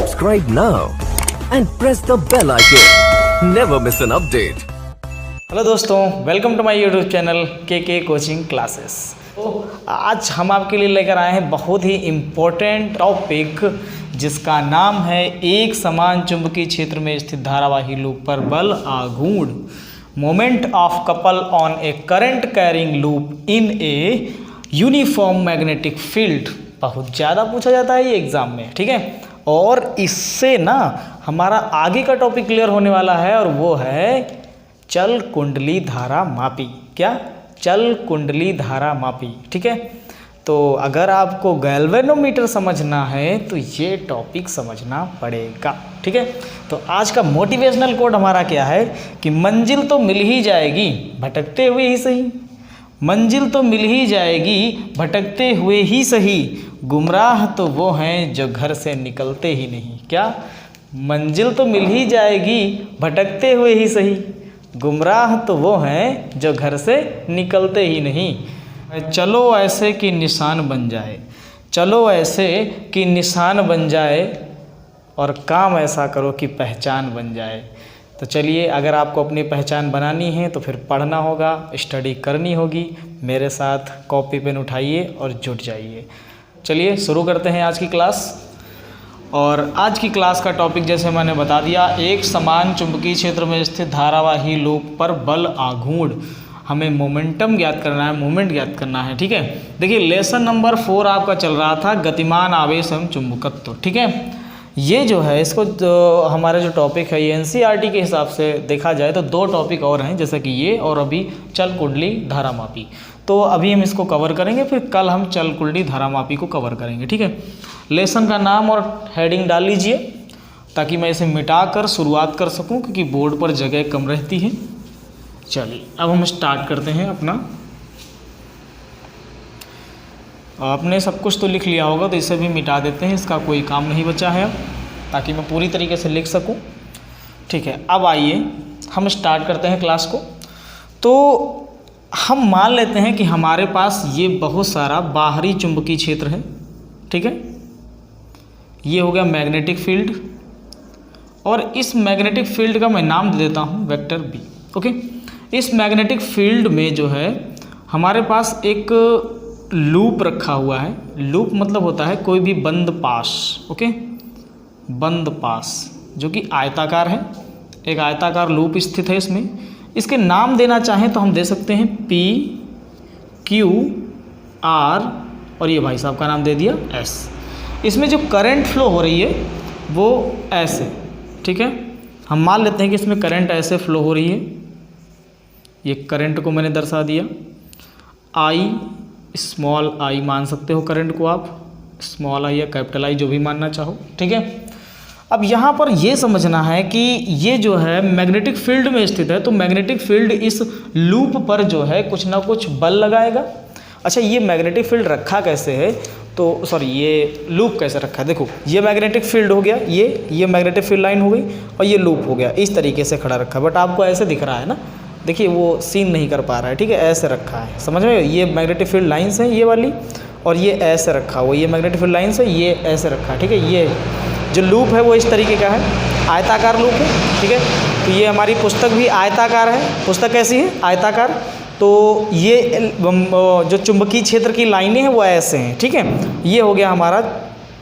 Subscribe now and press the bell icon. Never miss an update. Hello दोस्तों, welcome to my YouTube channel के coaching classes. तो आज हम आपके लिए लेकर आए हैं बहुत ही इम्पोर्टेंट टॉपिक जिसका नाम है एक समान चुंबकीय क्षेत्र में स्थित धारावाही लूप पर बल आघूर्ण, moment of couple on A current carrying loop in a uniform magnetic field. बहुत ज़्यादा पूछा जाता है ये एग्ज़ाम में, ठीक है। और इससे ना हमारा आगे का टॉपिक क्लियर होने वाला है और वो है चल कुंडली धारा मापी। क्या? चल कुंडली धारा मापी, ठीक है। तो अगर आपको गैल्वेनोमीटर समझना है तो ये टॉपिक समझना पड़ेगा, ठीक है। तो आज का मोटिवेशनल कोड हमारा क्या है कि मंजिल तो मिल ही जाएगी भटकते हुए ही सही, मंजिल तो मिल ही जाएगी भटकते हुए ही सही, गुमराह तो वो हैं जो घर से निकलते ही नहीं। क्या? मंजिल तो मिल ही जाएगी भटकते हुए ही सही, गुमराह तो वो हैं जो घर से निकलते ही नहीं। चलो ऐसे कि निशान बन जाए, चलो ऐसे कि निशान बन जाए, और काम ऐसा करो कि पहचान बन जाए। तो चलिए, अगर आपको अपनी पहचान बनानी है तो फिर पढ़ना होगा, स्टडी करनी होगी। मेरे साथ कॉपी पेन उठाइए और जुट जाइए। चलिए शुरू करते हैं आज की क्लास। और आज की क्लास का टॉपिक जैसे मैंने बता दिया, एक समान चुंबकीय क्षेत्र में स्थित धारावाही लूप पर बल आघूर्ण। हमें मोमेंटम ज्ञात करना है, मोमेंट ज्ञात करना है, ठीक है। देखिए लेसन नंबर 4 आपका चल रहा था गतिमान आवेश एवं चुंबकत्व, ठीक है। ये जो है इसको हमारा जो टॉपिक है ये एनसीईआरटी के हिसाब से देखा जाए तो 2 टॉपिक और हैं, जैसे कि ये और अभी चल कुंडली धारामापी। तो अभी हम इसको कवर करेंगे, फिर कल हम चल कुंडली धारामापी को कवर करेंगे, ठीक है। लेसन का नाम और हेडिंग डाल लीजिए ताकि मैं इसे मिटा कर शुरुआत कर सकूं, क्योंकि बोर्ड पर जगह कम रहती है। चलिए अब हम स्टार्ट करते हैं अपना। आपने सब कुछ तो लिख लिया होगा तो इसे भी मिटा देते हैं, इसका कोई काम नहीं बचा है अब, ताकि मैं पूरी तरीके से लिख सकूं, ठीक है। अब आइए हम स्टार्ट करते हैं क्लास को। तो हम मान लेते हैं कि हमारे पास ये बहुत सारा बाहरी चुंबकीय क्षेत्र है, ठीक है। ये हो गया मैग्नेटिक फील्ड, और इस मैग्नेटिक फील्ड का मैं नाम दे देता हूँ वेक्टर बी, ओके। इस मैग्नेटिक फील्ड में जो है हमारे पास एक लूप रखा हुआ है। लूप मतलब होता है कोई भी बंद पास, ओके, बंद पास जो कि आयताकार है। एक आयताकार लूप स्थित है इसमें। इसके नाम देना चाहें तो हम दे सकते हैं P, Q, R, और ये भाई साहब का नाम दे दिया S। इसमें जो करंट फ्लो हो रही है वो S है, ठीक है। हम मान लेते हैं कि इसमें करंट ऐसे फ्लो हो रही है। ये करंट को मैंने दर्शा दिया, I, स्मॉल आई मान सकते हो करंट को आप, स्मॉल आई या कैपिटल आई जो भी मानना चाहो, ठीक है। अब यहाँ पर ये समझना है कि ये जो है मैग्नेटिक फील्ड में स्थित है, तो मैग्नेटिक फील्ड इस लूप पर जो है कुछ ना कुछ बल लगाएगा। अच्छा, ये मैग्नेटिक फील्ड रखा कैसे है, तो सॉरी ये लूप कैसे रखा है, देखो ये मैग्नेटिक फील्ड हो गया, ये मैग्नेटिक फील्ड लाइन हो गई, और ये लूप हो गया, इस तरीके से खड़ा रखा है। बट आपको ऐसे दिख रहा है ना, देखिए वो सीन नहीं कर पा रहा है, ठीक है, ऐसे रखा है, समझ में। ये मैग्नेटिक फील्ड लाइन्स हैं ये वाली, और ये ऐसे रखा हुआ, ये मैग्नेटिक फील्ड लाइन्स है, ये ऐसे रखा है, ठीक है। ये जो लूप है वो इस तरीके का है, आयताकार लूप है, ठीक है। तो ये हमारी पुस्तक भी आयताकार है। पुस्तक कैसी है? आयताकार। तो ये जो चुंबकीय क्षेत्र की लाइनें हैं वो ऐसे हैं, ठीक है। ये हो गया हमारा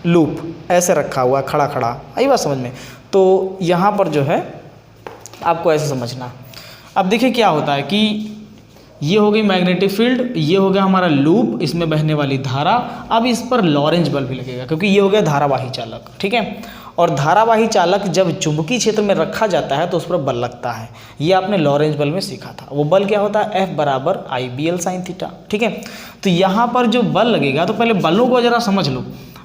लूप, ऐसे रखा हुआ खड़ा खड़ा, आई बात समझ में। तो यहाँ पर जो है आपको ऐसे समझना। अब देखिए क्या होता है कि ये हो गई मैग्नेटिक फील्ड, ये हो गया हमारा लूप, इसमें बहने वाली धारा। अब इस पर लॉरेंज बल भी लगेगा क्योंकि ये हो गया धारावाही चालक, ठीक है। और धारावाही चालक जब चुंबकीय क्षेत्र में रखा जाता है तो उस पर बल लगता है। ये आपने लॉरेंज बल में सीखा था। वो बल क्या होता है? F बराबर IBL साइन थीटा, ठीक है। तो यहाँ पर जो बल लगेगा, तो पहले बलों को जरा समझ लो।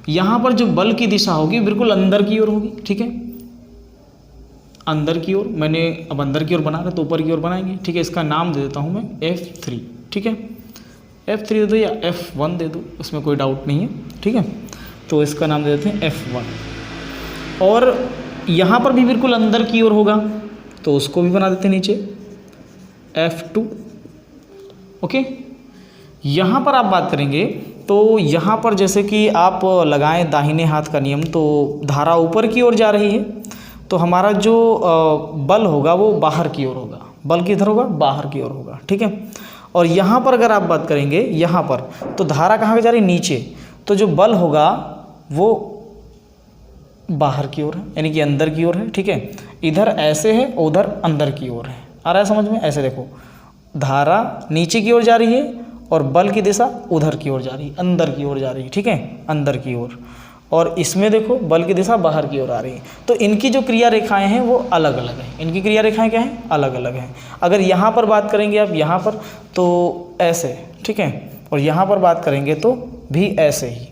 यहाँ पर जो बल की दिशा होगी बिल्कुल अंदर की ओर होगी, ठीक है, अंदर की ओर। मैंने अब अंदर की ओर बना रहे तो ऊपर की ओर बनाएंगे, ठीक है। इसका नाम दे देता हूँ मैं F3, ठीक है। F3 दे दो या F1 दे दो, इसमें कोई डाउट नहीं है, ठीक है। तो इसका नाम दे देते हैं F1। और यहाँ पर भी बिल्कुल अंदर की ओर होगा तो उसको भी बना देते हैं नीचे F2, ओके। यहाँ पर आप बात करेंगे तो यहाँ पर जैसे कि आप लगाएं दाहिने हाथ का नियम, तो धारा ऊपर की ओर जा रही है, तो हमारा जो बल होगा वो बाहर की ओर होगा। बल किधर होगा? बाहर की ओर होगा, ठीक है। और यहाँ पर अगर आप बात करेंगे यहाँ पर, तो धारा कहाँ जा रही? नीचे, तो जो बल होगा वो बाहर की ओर है, यानी कि अंदर की ओर है, ठीक है। इधर ऐसे है, उधर अंदर की ओर है। आ रहा है समझ में? ऐसे देखो, धारा नीचे की ओर जा रही है और बल की दिशा उधर की ओर जा रही है, अंदर की ओर जा रही है, ठीक है, अंदर की ओर। और इसमें देखो बल की दिशा बाहर की ओर आ रही है। तो इनकी जो क्रिया रेखाएं हैं वो अलग अलग हैं। इनकी क्रिया रेखाएं क्या हैं? अलग अलग हैं। अगर यहाँ पर बात करेंगे आप, यहाँ पर तो ऐसे, ठीक है, और यहाँ पर बात करेंगे तो भी ऐसे ही।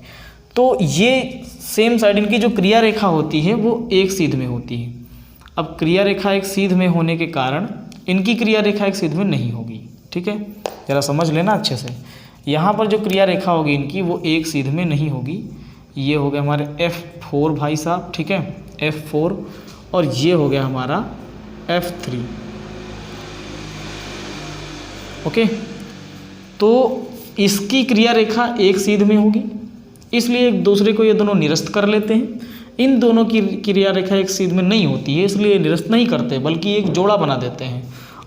तो ये सेम साइड, इनकी जो क्रिया रेखा होती है वो एक सीध में होती है। अब क्रिया रेखा एक सीध में होने के कारण इनकी क्रिया रेखा एक सीध में नहीं होगी, ठीक है। ज़रा समझ लेना अच्छे से। यहाँ पर जो क्रिया रेखा होगी इनकी वो एक सीध में नहीं होगी। ये हो गया हमारे F4 भाई साहब, ठीक है, F4, और ये हो गया हमारा F3, ओके। तो इसकी क्रिया रेखा एक सीध में होगी, इसलिए एक दूसरे को ये दोनों निरस्त कर लेते हैं। इन दोनों की क्रिया रेखा एक सीध में नहीं होती है, इसलिए निरस्त नहीं करते, बल्कि एक जोड़ा बना देते हैं,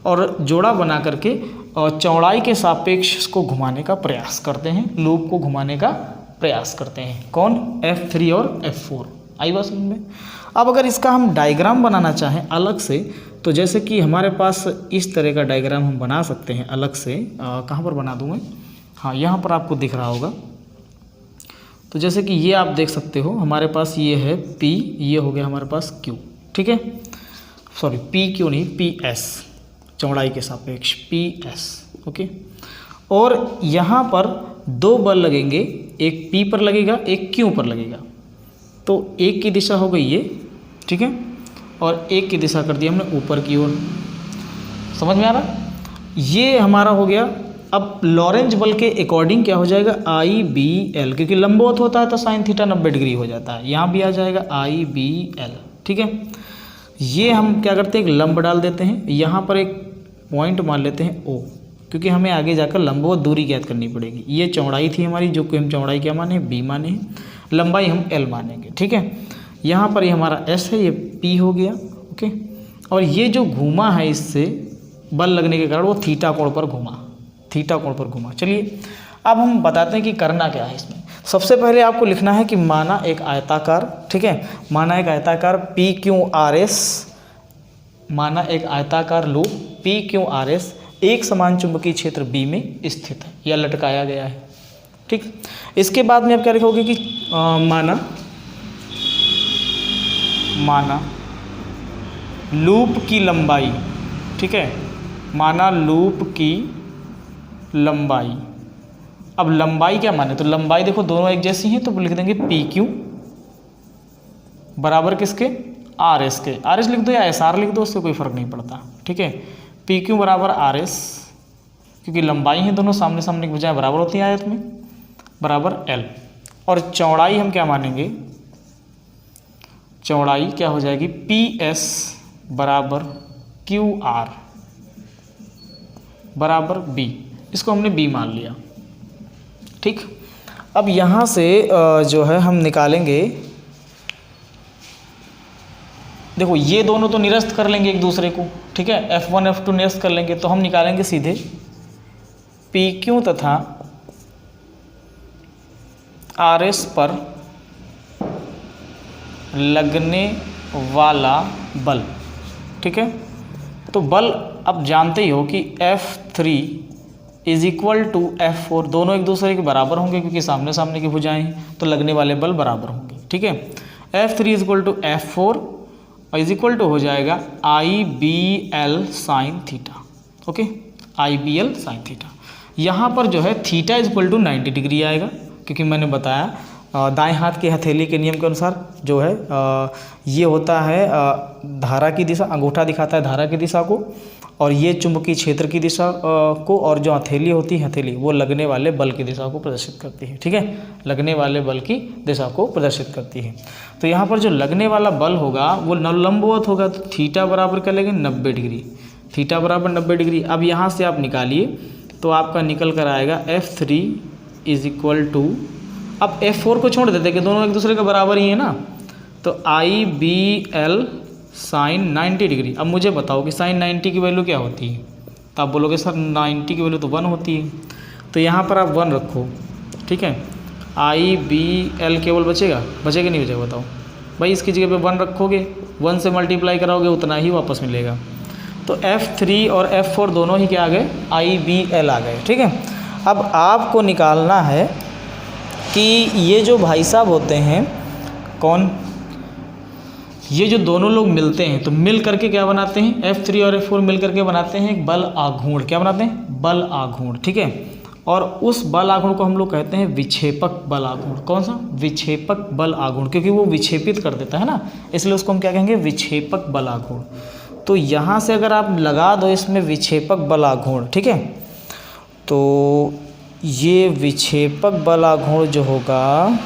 और जोड़ा बना करके चौड़ाई के सापेक्ष इसको घुमाने का प्रयास करते हैं, लूप को घुमाने का प्रयास करते हैं। कौन? F3 और F4। आई बात समझ में? अब अगर इसका हम डायग्राम बनाना चाहें अलग से, तो जैसे कि हमारे पास इस तरह का डायग्राम हम बना सकते हैं अलग से। कहाँ पर बना दूँ मैं? हाँ, यहाँ पर आपको दिख रहा होगा। तो जैसे कि ये आप देख सकते हो, हमारे पास ये है P, ये हो गया हमारे पास Q, ठीक है, सॉरी PQ नहीं, PS, चौड़ाई के सापेक्ष PS, ओके। और यहाँ पर दो बल लगेंगे, एक P पर लगेगा, एक Q पर लगेगा। तो एक की दिशा हो गई ये, ठीक है, और एक की दिशा कर दी हमने ऊपर की ओर। समझ में आ रहा? ये हमारा हो गया। अब लॉरेंज बल के अकॉर्डिंग क्या हो जाएगा? IBL, क्योंकि लंबवत होता है तो साइन थीटा 90 डिग्री हो जाता है। यहाँ भी आ जाएगा IBL, ठीक है। ये हम क्या करते हैं? एक लंब डाल देते हैं, यहाँ पर एक पॉइंट मान लेते हैं O, क्योंकि हमें आगे जाकर लंबवत दूरी ज्ञात करनी पड़ेगी। ये चौड़ाई थी हमारी, जो कि हम चौड़ाई क्या माने? B माने, लंबाई हम L मानेंगे, ठीक है। यहाँ पर ये हमारा S है, ये P हो गया, ओके। और ये जो घूमा है, इससे बल लगने के कारण वो थीटा कोण पर घूमा, थीटा कोण पर घूमा। चलिए अब हम बताते हैं कि करना क्या है इसमें। सबसे पहले आपको लिखना है कि माना एक आयताकार, ठीक है, माना एक आयताकार PQRS, माना एक आयताकार लूप PQRS एक समान चुंबकीय क्षेत्र B में स्थित है या लटकाया गया है, ठीक। इसके बाद में आप क्या लिखोगे कि माना लूप की लंबाई, ठीक है, माना लूप की लंबाई। अब लंबाई क्या माने? तो लंबाई देखो दोनों एक जैसी हैं, तो लिख देंगे PQ बराबर किसके? RS के। RS लिख दो या SR लिख दो, उससे कोई फर्क नहीं पड़ता, ठीक है। PQ बराबर RS, क्योंकि लंबाई है दोनों सामने सामने की बजाय बराबर होती है आयत में, बराबर L। और चौड़ाई हम क्या मानेंगे? चौड़ाई क्या हो जाएगी? PS बराबर QR बराबर B। इसको हमने B मान लिया, ठीक। अब यहाँ से जो है हम निकालेंगे, देखो ये दोनों तो निरस्त कर लेंगे एक दूसरे को, ठीक है, F1 F2 निरस्त कर लेंगे, तो हम निकालेंगे सीधे PQ तथा RS पर लगने वाला बल, ठीक है। तो बल अब जानते ही हो कि F3 is equal to F4, दोनों एक दूसरे के बराबर होंगे क्योंकि सामने सामने की भुजाएं हैं, तो लगने वाले बल बराबर होंगे, ठीक है। F3 is equal to F4 और इज इक्वल टू हो जाएगा IBL sine theta, okay, IBL sine theta. यहाँ पर जो है theta is equal to 90 degree आएगा, क्योंकि मैंने बताया दाएं हाथ के हथेली के नियम के अनुसार जो है ये होता है धारा की दिशा, अंगूठा दिखाता है धारा की दिशा को, और ये चुंबकीय क्षेत्र की दिशा को, और जो हथेली होती है हथेली वो लगने वाले बल की दिशा को प्रदर्शित करती है, ठीक है, लगने वाले बल की दिशा को प्रदर्शित करती है। तो यहाँ पर जो लगने वाला बल होगा वो लंबवत होगा, तो थीटा बराबर क्या लेंगे? 90 डिग्री, थीटा बराबर 90 डिग्री। अब यहाँ से आप निकालिए तो आपका निकल कर आएगा F3 इज इक्वल टू, अब F4 को छोड़ देते कि दोनों एक दूसरे के बराबर ही है ना, तो आई बी एल साइन 90 डिग्री। अब मुझे बताओ कि साइन 90 की वैल्यू क्या होती है, तो आप बोलोगे सर 90 की वैल्यू तो 1 होती है, तो यहाँ पर आप 1 रखो, ठीक है। आई बी एल केवल बचेगा नहीं बचेगा बताओ भाई, इसकी जगह पे 1 रखोगे, 1 से मल्टीप्लाई कराओगे उतना ही वापस मिलेगा। तो F3 और F4 दोनों ही क्या आ गए, आई बी एल आ गए, ठीक है। अब आपको निकालना है कि ये जो भाई साहब होते हैं कौन, ये जो दोनों लोग मिलते हैं तो मिल करके क्या बनाते हैं, F3 और F4 मिल करके बनाते हैं एक बल आघूर्ण। क्या बनाते हैं, बल आघूर्ण, ठीक है। और उस बल आघूर्ण को हम लोग कहते हैं विक्षेपक बल आघूर्ण। कौन सा, विक्षेपक बल आघूर्ण, क्योंकि वो विक्षेपित कर देता है ना, इसलिए उसको हम क्या कहेंगे, विक्षेपक बल आघूर्ण। तो यहाँ से अगर आप लगा दो इसमें विक्षेपक बल आघूर्ण, ठीक है, तो ये विक्षेपक बल आघूर्ण जो होगा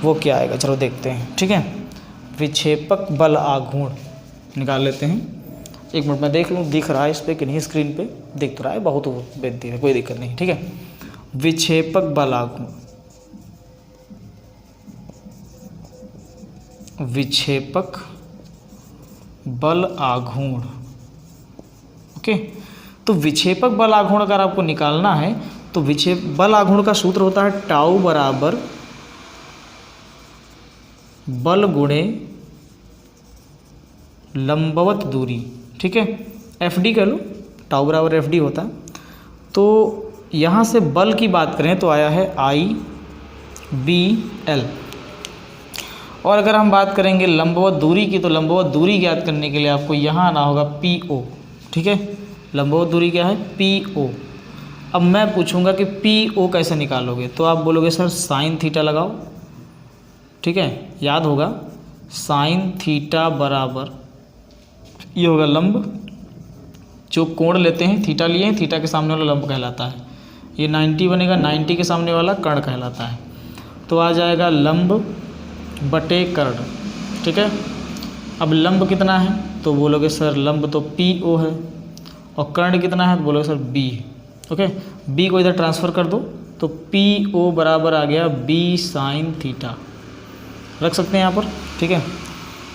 वो क्या आएगा, चलो देखते हैं, ठीक है। विक्षेपक बल आघूर्ण निकाल लेते हैं, एक मिनट में देख लूँ दिख रहा है इस पर कि नहीं, स्क्रीन पे दिख तो रहा है, बहुत बेहतर है, कोई दिक्कत नहीं, ठीक है। विक्षेपक बल आघूर्ण, विक्षेपक बल आघूर्ण, ओके। तो विक्षेपक बल आघूर्ण अगर आपको निकालना है तो बल आघूर्ण का सूत्र होता है टाउ बराबर बल गुणे लंबवत दूरी, ठीक है, FD कह लो, टाउ बराबर FD होता है। तो यहाँ से बल की बात करें तो आया है IBL, और अगर हम बात करेंगे लंबवत दूरी की तो लंबवत दूरी ज्ञात करने के लिए आपको यहाँ आना होगा PO, ठीक है। लंबवत दूरी क्या है, PO। अब मैं पूछूंगा कि PO कैसे निकालोगे, तो आप बोलोगे सर साइन थीटा लगाओ, ठीक है, याद होगा साइन थीटा बराबर, ये होगा लंब, जो कोण लेते हैं थीटा लिए हैं, थीटा के सामने वाला लंब कहलाता है, ये 90 बनेगा, 90 के सामने वाला कर्ण कहलाता है, तो आ जाएगा लंब बटे कर्ण, ठीक है। अब लंब कितना है तो बोलोगे सर लंब तो PO है, और कर्ण कितना है तो बोलोगे सर B, ओके। B को इधर ट्रांसफ़र कर दो तो PO बराबर आ गया B साइन थीटा, रख सकते हैं यहाँ पर, ठीक है।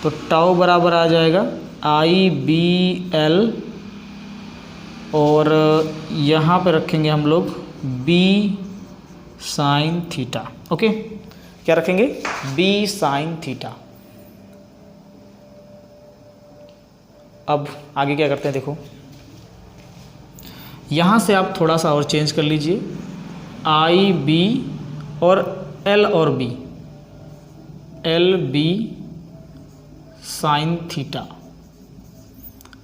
तो टाउ बराबर आ जाएगा IBL, और यहाँ पे रखेंगे हम लोग B साइन थीटा, ओके। क्या रखेंगे, B साइन थीटा। अब आगे क्या करते हैं देखो, यहाँ से आप थोड़ा सा और चेंज कर लीजिए, IB और L और B, LB साइन थीटा।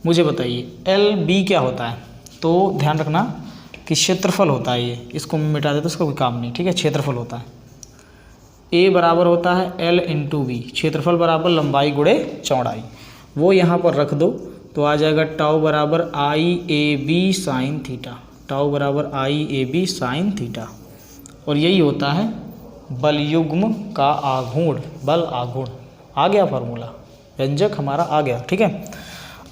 मुझे बताइए LB क्या होता है, तो ध्यान रखना कि क्षेत्रफल होता है, ये इसको मैं मिटा देता, इसका कोई काम नहीं, ठीक है, क्षेत्रफल होता है। A बराबर होता है L इंटू B, क्षेत्रफल बराबर लंबाई गुणे चौड़ाई, वो यहाँ पर रख दो तो आ जाएगा टाउ बराबर IAB साइन थीटा, टाउ बराबर IAB साइन थीटा, और यही होता है बलयुग्म का आघूर्ण, बल आघूर्ण। आ गया फार्मूला, व्यंजक हमारा आ गया, ठीक है।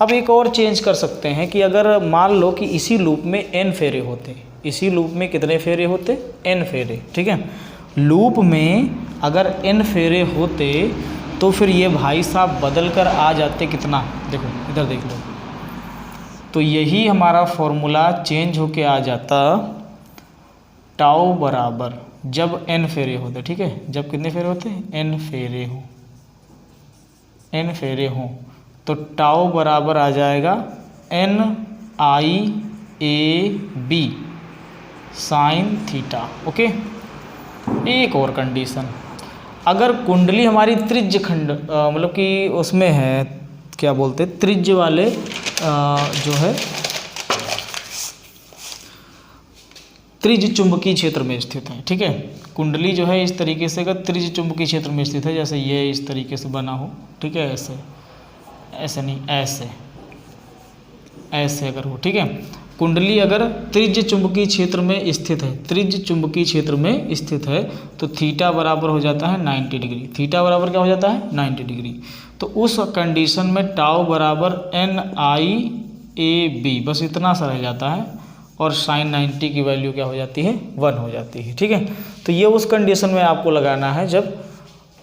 अब एक और चेंज कर सकते हैं कि अगर मान लो कि इसी लूप में n फेरे होते, इसी लूप में कितने फेरे होते, n फेरे, ठीक है। लूप में अगर n फेरे होते तो फिर ये भाई साहब बदल कर आ जाते कितना, देखो इधर देख लो, तो यही हमारा फॉर्मूला चेंज होके आ जाता टाउ बराबर जब n फेरे होते, ठीक है, जब कितने फेरे होते, n फेरे हो, n फेरे हों, तो टाउ बराबर आ जाएगा NIAB साइन थीटा, ओके। एक और कंडीशन, अगर कुंडली हमारी त्रिज्य खंड मतलब कि उसमें है, क्या बोलते हैं, त्रिज्य वाले जो है त्रिज्य चुंबकीय क्षेत्र में स्थित है, ठीक है। कुंडली जो है इस तरीके से अगर त्रिज्य चुंबकीय क्षेत्र में स्थित है, जैसे ये इस तरीके से बना हो, ठीक है, ऐसे ऐसे नहीं, ऐसे ऐसे अगर हो, ठीक है। कुंडली अगर त्रिज्य चुंबकीय क्षेत्र में स्थित है, त्रिज्य चुंबकीय क्षेत्र में स्थित है, तो थीटा बराबर हो जाता है 90 डिग्री, थीटा बराबर क्या हो जाता है 90 डिग्री। तो उस कंडीशन में टाउ बराबर NIAB, बस इतना सा रह जाता है, और साइन 90 की वैल्यू क्या हो जाती है, 1 हो जाती है। ठीक है, तो ये उस कंडीशन में आपको लगाना है जब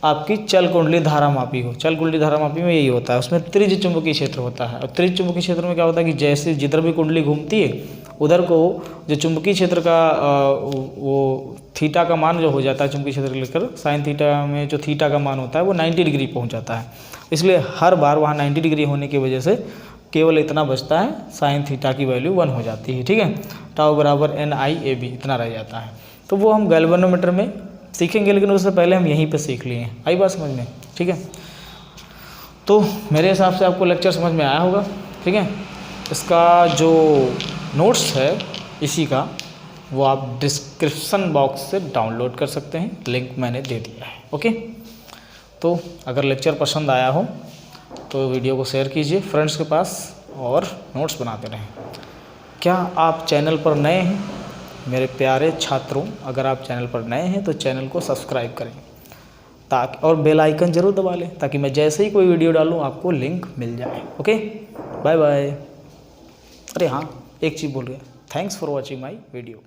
आपकी चल कुंडली धारा मापी हो। चल कुंडली धारा मापी में यही होता है, उसमें त्रिज चुंबकीय क्षेत्र होता है। और त्रिज चुंबकीय क्षेत्र में क्या होता है कि जैसे जिधर भी कुंडली घूमती है उधर को जो चुंबकीय क्षेत्र का वो थीटा का मान जो हो जाता है चुंबकीय क्षेत्र लेकर साइन थीटा में जो थीटा का मान होता है वो 90 डिग्री पहुंच जाता है। इसलिए हर बार वहाँ 90 डिग्री होने की वजह से केवल इतना बचता है, साइन थीटा की वैल्यू 1 हो जाती है। ठीक है, टाउ बराबर NIAB इतना रह जाता है। तो वो हम गैल्वेनोमीटर में सीखेंगे, लेकिन उससे पहले हम यहीं पे सीख लिए हैं। आई बात समझ में? ठीक है, तो मेरे हिसाब से आपको लेक्चर समझ में आया होगा। ठीक है, इसका जो नोट्स है इसी का वो आप डिस्क्रिप्शन बॉक्स से डाउनलोड कर सकते हैं, लिंक मैंने दे दिया है। ओके, तो अगर लेक्चर पसंद आया हो तो वीडियो को शेयर कीजिए फ्रेंड्स के पास और नोट्स बनाते रहें। क्या आप चैनल पर नए हैं मेरे प्यारे छात्रों? अगर आप चैनल पर नए हैं तो चैनल को सब्सक्राइब करें ताकि और बेल आइकन जरूर दबा लें ताकि मैं जैसे ही कोई वीडियो डालूं आपको लिंक मिल जाए। Okay, bye bye. अरे हाँ, एक चीज़ बोल गया, thanks for watching my video.